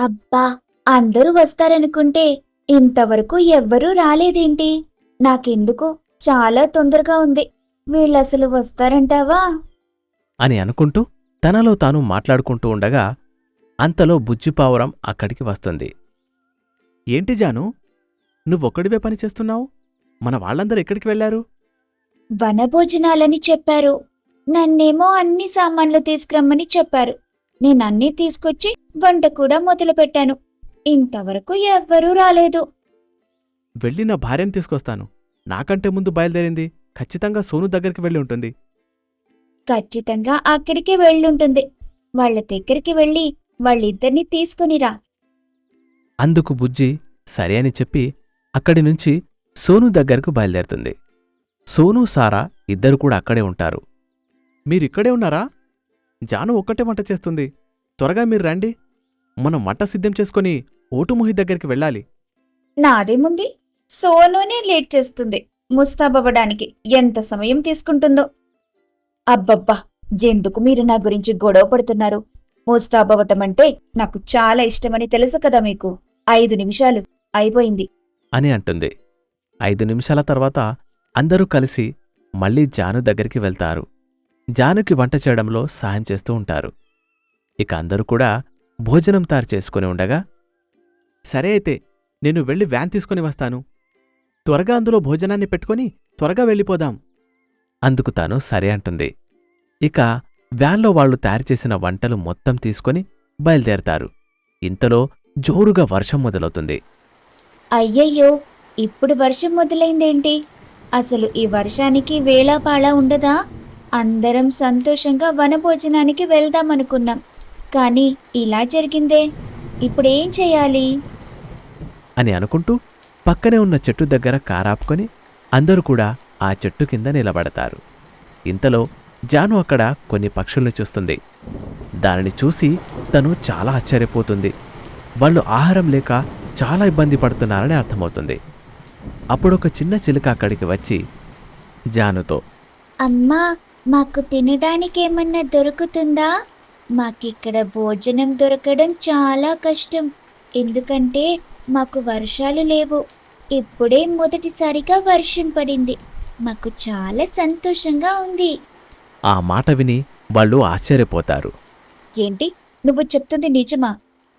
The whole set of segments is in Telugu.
అబ్బా! అందరూ వస్తారనుకుంటే ఇంతవరకు ఎవ్వరూ రాలేదేంటి? నాకెందుకో చాలా తొందరగా ఉంది. వీళ్ళసలు వస్తారంటావా? అని అనుకుంటూ తనలో తాను మాట్లాడుకుంటూ ఉండగా అంతలో బుజ్జిపావురం అక్కడికి వస్తుంది. ఏంటి జాను, నువ్వొక్కడివే పనిచేస్తున్నావు? మన వాళ్ళందరూ ఎక్కడికి వెళ్లారు? వనభోజనాలని చెప్పారు. నన్నేమో అన్ని సామాన్లు తీసుకురమ్మని చెప్పారు. నేనన్నీ తీసుకొచ్చి వంట కూడా మొదలుపెట్టాను. ఇంతవరకు ఎవ్వరూ రాలేదు. వెళ్ళి నా భార్యను తీసుకొస్తాను. నాకంటే ముందు బయలుదేరింది ఖచ్చితంగా సోను దగ్గరికి వెళ్ళి ఉంటుంది. ఖచ్చితంగా అక్కడికి వెళ్ళుంటుంది. వాళ్ళ దగ్గరికి వెళ్ళి వాళ్ళిద్దరినీ తీసుకునిరా. అందుకు బుజ్జి సరే అని చెప్పి అక్కడి నుంచి సోను దగ్గరకు బయలుదేరుతుంది. సోను సారా ఇద్దరు కూడా అక్కడే ఉంటారు. మీరిక్కడే ఉన్నారా? జాను ఒక్కటే వంట చేస్తుంది. త్వరగా మీరు రండి. మనం వంట సిద్ధం చేసుకుని ఓటుమొహి దగ్గరికి వెళ్ళాలి. నాదేముంది, సోనునే లేట్ చేస్తుంది. ముస్తాబవ్వడానికి ఎంత సమయం తీసుకుంటుందో. అబ్బబ్బా! ఎందుకు మీరు నా గురించి గొడవ పడుతున్నారు? ముస్తాబవ్వటమంటే నాకు చాలా ఇష్టమని తెలుసు కదా మీకు. 5 నిమిషాలు అయిపోయింది. అని అంటుంది. 5 నిమిషాల తర్వాత అందరూ కలిసి మళ్ళీ జాను దగ్గరికి వెళ్తారు. జానుకి వంట చేయడంలో సాయం చేస్తూ ఉంటారు. ఇక అందరూ కూడా భోజనం తయారు చేసుకుని ఉండగా, సరే అయితే నేను వెళ్ళి వ్యాన్ తీసుకుని వస్తాను. త్వరగా అందులో భోజనాన్ని పెట్టుకొని త్వరగా వెళ్ళిపోదాం. అందుకు తాను సరే అంటుంది. ఇక వ్యాన్లో వాళ్లు తయారుచేసిన వంటలు మొత్తం తీసుకొని బయలుదేరతారు. ఇంతలో జోరుగా వర్షం మొదలవుతుంది. అయ్యయ్యో! ఇప్పుడు వర్షం మొదలైందేంటి? అసలు ఈ వర్షానికి వేళాపాళా ఉండదా? అందరం సంతోషంగా వనభోజనానికి వెళ్దామనుకున్నాం. కానీ ఇలా జరిగిందే. ఇప్పుడేం చెయ్యాలి? అని అనుకుంటూ పక్కనే ఉన్న చెట్టు దగ్గర కారాపుకొని అందరూ కూడా ఆ చెట్టు కింద నిలబడతారు. ఇంతలో జాను అక్కడ కొన్ని పక్షుల్ని చూస్తుంది. దానిని చూసి తను చాలా ఆశ్చర్యపోతుంది. వాళ్ళు ఆహారం లేక చాలా ఇబ్బంది పడుతున్నారని అర్థమవుతుంది. అప్పుడొక చిన్న చిలుక అక్కడికి వచ్చి జానుతో, అమ్మా, మాకు తినడానికేమన్నా దొరుకుతుందా? మాకిక్కడ భోజనం దొరకడం చాలా కష్టం. ఎందుకంటే మాకు వర్షాలు లేవు. ఇప్పుడే మొదటిసారిగా వర్షం పడింది. మాకు చాలా సంతోషంగా ఉంది. ఆ మాట విని వాళ్ళు ఆశ్చర్యపోతారు. ఏంటి, నువ్వు చెప్తుంది నిజమా?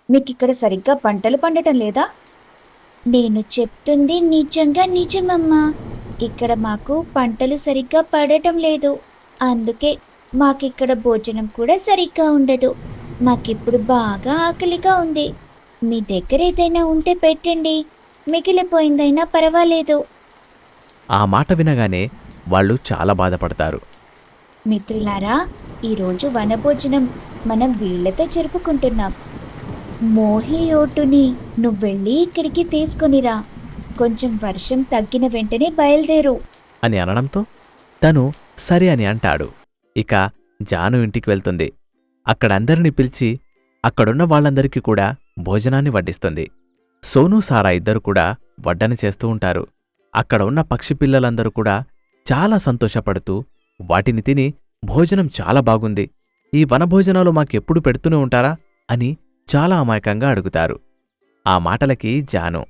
మీకిక్కడ సరిగ్గా పంటలు పండటం లేదా? నేను చెప్తుంది నిజంగా నిజమమ్మా. ఇక్కడ మాకు పంటలు సరిగ్గా పడటం లేదు. అందుకే మాకిక్కడ భోజనం కూడా సరిగ్గా ఉండదు. మాకిప్పుడు బాగా ఆకలిగా ఉంది. మీ దగ్గర ఏదైనా ఉంటే పెట్టండి. మిగిలిపోయిందైనా పర్వాలేదు. ఆ మాట వినగానే వాళ్ళు చాలా బాధపడతారు. మిత్రులారా, ఈరోజు వనభోజనం మనం వీళ్లతో జరుపుకుంటున్నాం. మోహియోటుని నువ్వెళ్ళి ఇక్కడికి తీసుకొనిరా. కొంచెం వర్షం తగ్గిన వెంటనే బయలుదేరు అని అనడంతో తను సరే అని అంటాడు. ఇక జాను ఇంటికి వెళ్తుంది. అక్కడందరినీ పిలిచి అక్కడున్న వాళ్ళందరికీ కూడా భోజనాన్ని వడ్డిస్తుంది. సోను సారా ఇద్దరు కూడా వడ్డన చేస్తూ ఉంటారు. అక్కడ ఉన్న పక్షి పిల్లలందరూ కూడా చాలా సంతోషపడుతూ వాటిని తిని భోజనం చాలా బాగుంది, ఈ వనభోజనాలు మాకెప్పుడు పెడుతూనే ఉంటారా అని చాలా అమాయకంగా అడుగుతారు. ఆ మాటలకి జాను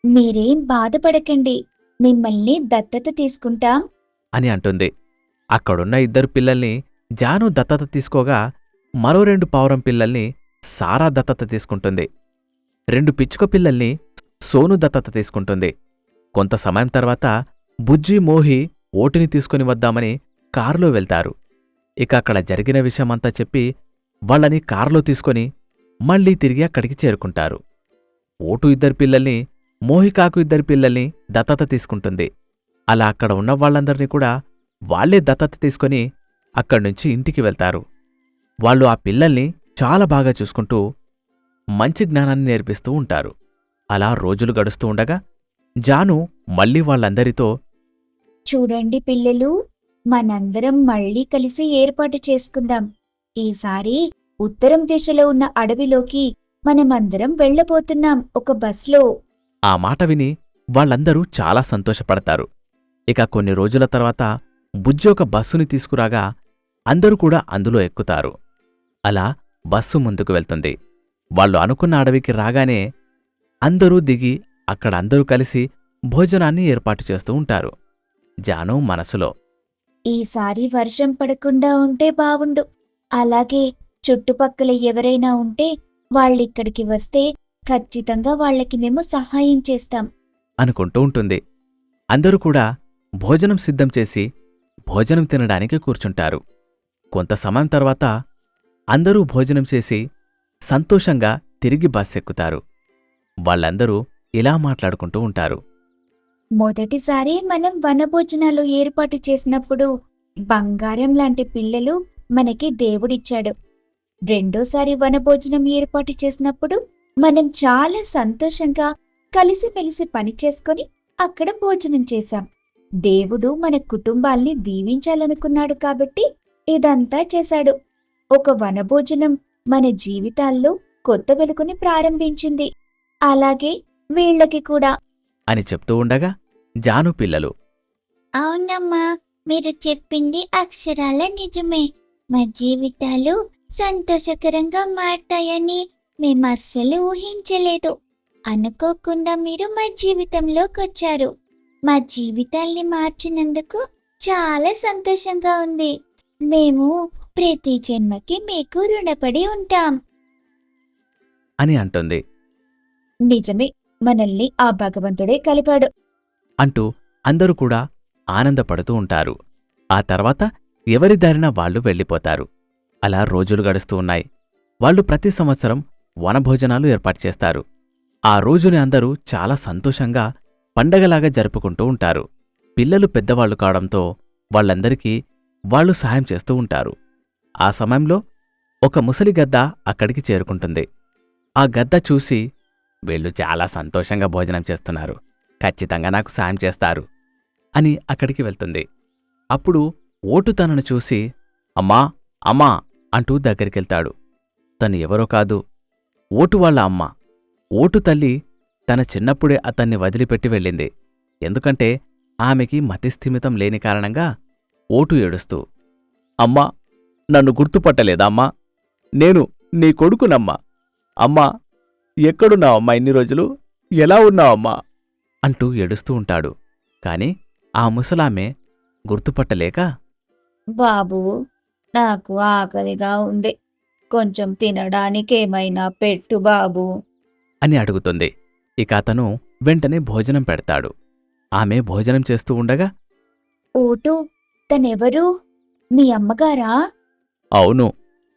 మీరేం బాధపడకండి, మిమ్మల్ని దత్తత తీసుకుంటాం అని అంటుంది. అక్కడున్న ఇద్దరు పిల్లల్ని జాను దత్తత తీసుకోగా మరో 2 పావురం పిల్లల్ని సారా దత్తత తీసుకుంటుంది. 2 పిచ్చుక పిల్లల్ని సోను దత్తత తీసుకుంటుంది. కొంత సమయం తర్వాత బుజ్జి మోహి ఓటుని తీసుకుని వద్దామని కారులో వెళ్తారు. ఇక అక్కడ జరిగిన విషయమంతా చెప్పి వాళ్ళని కారులో తీసుకొని మళ్లీ తిరిగి అక్కడికి చేరుకుంటారు. ఓటు 2 పిల్లల్ని, మోహికాకు 2 పిల్లల్ని దత్తత తీసుకుంటుంది. అలా అక్కడ ఉన్న వాళ్ళందరినీ కూడా వాళ్లే దత్తత తీసుకొని అక్కడ్నుంచి ఇంటికి వెళ్తారు. వాళ్ళు ఆ పిల్లల్ని చాలా బాగా చూసుకుంటూ మంచి జ్ఞానాన్ని నేర్పిస్తూ ఉంటారు. అలా రోజులు గడుస్తూ ఉండగా జాను మళ్లీ వాళ్ళందరితో, చూడండి పిల్లలు, మనందరం మళ్ళీ కలిసి ఏర్పాటు చేసుకుందాం. ఈసారి ఉత్తరం దిశలో ఉన్న అడవిలోకి మనమందరం వెళ్ళబోతున్నాం ఒక బస్లో. ఆ మాట విని వాళ్ళందరూ చాలా సంతోషపడతారు. ఇక కొన్ని రోజుల తర్వాత బుజ్జి ఒక బస్సుని తీసుకురాగా అందరూ కూడా అందులో ఎక్కుతారు. అలా బస్సు ముందుకు వెళ్తుంది. వాళ్ళు అనుకున్న అడవికి రాగానే అందరూ దిగి అక్కడ అందరూ కలిసి భోజనాన్ని ఏర్పాటు చేస్తూ ఉంటారు. జాను మనసులో, ఈసారి వర్షం పడకుండా ఉంటే బావుండు. అలాగే చుట్టుపక్కల ఎవరైనా ఉంటే వాళ్ళిక్కడికి వస్తే ఖచ్చితంగా వాళ్ళకి మేము సహాయం చేస్తాం. అనుకుంటూ ఉంటుంది. అందరూ కూడా భోజనం సిద్ధం చేసి భోజనం తినడానికి కూర్చుంటారు. కొంత సమయం తర్వాత అందరూ భోజనం చేసి సంతోషంగా తిరిగి బస్సెక్కుతారు. వాళ్ళందరూ ఇలా మాట్లాడుకుంటూ ఉంటారు. మొదటిసారి మనం వనభోజనాలు ఏర్పాటు చేసినప్పుడు బంగారం లాంటి పిల్లలు మనకి దేవుడిచ్చాడు. రెండోసారి వనభోజనం ఏర్పాటు చేసినప్పుడు మనం చాలా సంతోషంగా కలిసిమెలిసి పని చేసుకొని అక్కడ భోజనం చేశాం. దేవుడు మన కుటుంబాల్ని దీవించాలనుకున్నాడు కాబట్టి ఇదంతా చేశాడు. ఒక వనభోజనం మన జీవితాల్లో కొత్త వెలుగుని ప్రారంభించింది. అలాగే వీళ్ళకి కూడా. అని చెప్తూ ఉండగా జాను పిల్లలు, అవునమ్మా, మీరు చెప్పింది అక్షరాల నిజమే. మా జీవితాలు సంతోషకరంగా మారతాయని మేమస్సలు ఊహించలేదు. అనుకోకుండా మీరు మా జీవితంలోకొచ్చారు. మా జీవితాల్ని మార్చినందుకు చాలా సంతోషంగా ఉంది. మేము ప్రతి జన్మకి మీకు రుణపడి ఉంటాం. అని అంటుంది. నిజమే, మనల్ని ఆ భగవంతుడే కలిపాడు. అంటూ అందరూ కూడా ఆనందపడుతూ ఉంటారు. ఆ తర్వాత ఎవరి దారిన వాళ్ళు వెళ్ళిపోతారు. అలా రోజులు గడుస్తూ ఉన్నాయి. వాళ్ళు ప్రతి సంవత్సరం వనభోజనాలు ఏర్పాటు చేస్తారు. ఆ రోజుని అందరూ చాలా సంతోషంగా పండగలాగా జరుపుకుంటూ ఉంటారు. పిల్లలు పెద్దవాళ్లు కావడంతో వాళ్ళందరికీ వాళ్ళు సహాయం చేస్తూ ఉంటారు. ఆ సమయంలో ఒక ముసలి గద్ద అక్కడికి చేరుకుంటుంది. ఆ గద్ద చూసి, వీళ్ళు చాలా సంతోషంగా భోజనం చేస్తున్నారు, ఖచ్చితంగా నాకు సాయం చేస్తారు అని అక్కడికి వెళ్తుంది. అప్పుడు ఓటు తనను చూసి, అమ్మా అమ్మా అంటూ దగ్గరికెళ్తాడు. తను ఎవరో కాదు, ఓటు వాళ్ళ అమ్మ. ఓటు తల్లి తన చిన్నప్పుడే అతన్ని వదిలిపెట్టి వెళ్ళింది. ఎందుకంటే ఆమెకి మతిస్థిమితం లేని కారణంగా. ఓటు ఏడుస్తూ, అమ్మా, నన్ను గుర్తుపట్టలేదా అమ్మా? నేను నీ కొడుకునమ్మా. అమ్మా, ఎక్కడున్నావమ్మా ఇన్ని రోజులు? ఎలా ఉన్నావమ్మా అంటూ ఏడుస్తూ ఉంటాడు. కాని ఆ ముసలామె గుర్తుపట్టలేక, బాబూ, నాకు ఆకలిగా ఉంది. కొంచెం తినడానికేమైనా పెట్టు బాబూ అని అడుగుతుంది. ఇక అతను వెంటనే భోజనం పెడతాడు. ఆమె భోజనం చేస్తూ ఉండగా, ఓటు, తనెవరు? మీ అమ్మగారా? అవును,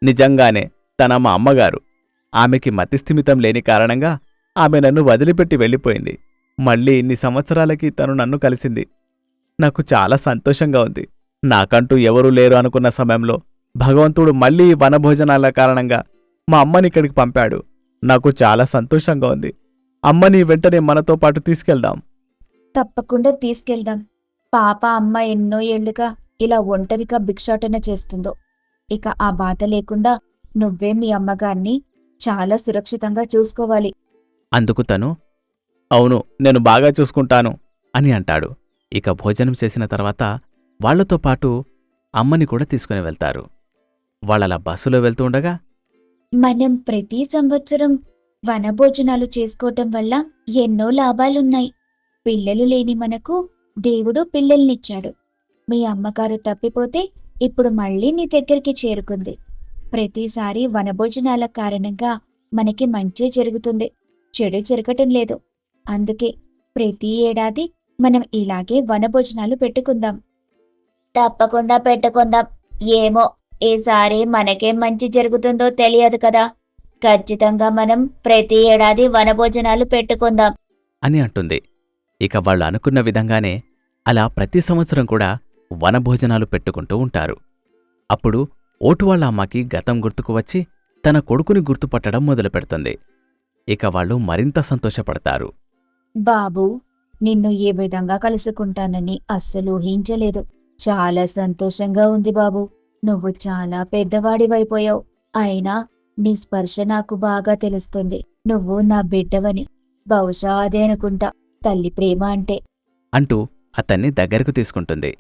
నిజంగానే తన మా అమ్మగారు. ఆమెకి మతిస్థిమితం లేని కారణంగా ఆమె నన్ను వదిలిపెట్టి వెళ్ళిపోయింది. మళ్ళీ ఇన్ని సంవత్సరాలకి తను నన్ను కలిసింది. నాకు చాలా సంతోషంగా ఉంది. నాకంటూ ఎవరూ లేరు అనుకున్న సమయంలో భగవంతుడు మళ్ళీ ఈ వనభోజనాల కారణంగా మా అమ్మని ఇక్కడికి పంపాడు. నాకు చాలా సంతోషంగా ఉంది. అమ్మని వెంటనే మనతో పాటు తీసుకెళ్దాం. తప్పకుండా తీసుకెళ్దాం. పాప అమ్మ ఎన్నో ఏళ్లుగా ఇలా ఒంటరిగా భిక్షాటన చేస్తుందో. ఇక ఆ బాధ లేకుండా నువ్వే మీ అమ్మగారిని చాలా సురక్షితంగా చూసుకోవాలి. అందుకు తను, అవును, నేను బాగా చూసుకుంటాను అని అంటాడు. ఇక భోజనం చేసిన తర్వాత వాళ్లతో పాటు అమ్మని కూడా తీసుకుని వెళ్తారు. వాళ్ళలా బస్సులో వెళ్తూ ఉండగా, మనం ప్రతి సంవత్సరం వనభోజనాలు చేసుకోవటం వల్ల ఎన్నో లాభాలున్నాయి. పిల్లలు లేని మనకు దేవుడు పిల్లల్నిచ్చాడు. మీ అమ్మగారు తప్పిపోతే ఇప్పుడు మళ్ళీ నీ దగ్గరికి చేరుకుంది. ప్రతిసారి వనభోజనాల కారణంగా మనకి మంచి జరుగుతుంది, చెడు జరగటం లేదు. అందుకే ప్రతి ఏడాది మనం ఇలాగే వనభోజనాలు పెట్టుకుందాం. తప్పకుండా పెట్టుకుందాం. ఏమో, ఈసారి మనకేం మంచి జరుగుతుందో తెలియదు కదా. ఖచ్చితంగా మనం ప్రతి ఏడాది వనభోజనాలు పెట్టుకుందాం అని అంటుంది. ఇక వాళ్ళు అనుకున్న విధంగానే అలా ప్రతి సంవత్సరం కూడా వనభోజనాలు పెట్టుకుంటూ ఉంటారు. అప్పుడు ఓటు వాళ్ళ అమ్మకి గతం గుర్తుకు వచ్చి తన కొడుకుని గుర్తుపట్టడం మొదలుపెడుతుంది. ఇక వాళ్ళు మరింత సంతోషపడతారు. బాబూ, నిన్ను ఏ విధంగా కలుసుకుంటానని అస్సలు ఊహించలేదు. చాలా సంతోషంగా ఉంది బాబూ. నువ్వు చాలా పెద్దవాడివైపోయావు. అయినా నీ స్పర్శ నాకు బాగా తెలుస్తుంది. నువ్వు నా బిడ్డవని. బహుశా అదే అనుకుంటా తల్లి ప్రేమ అంటే. అంటూ అతన్ని దగ్గరకు తీసుకుంటుంది.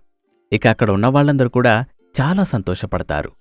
ఇక అక్కడ ఉన్న వాళ్ళందరూ కూడా చాలా సంతోషపడతారు.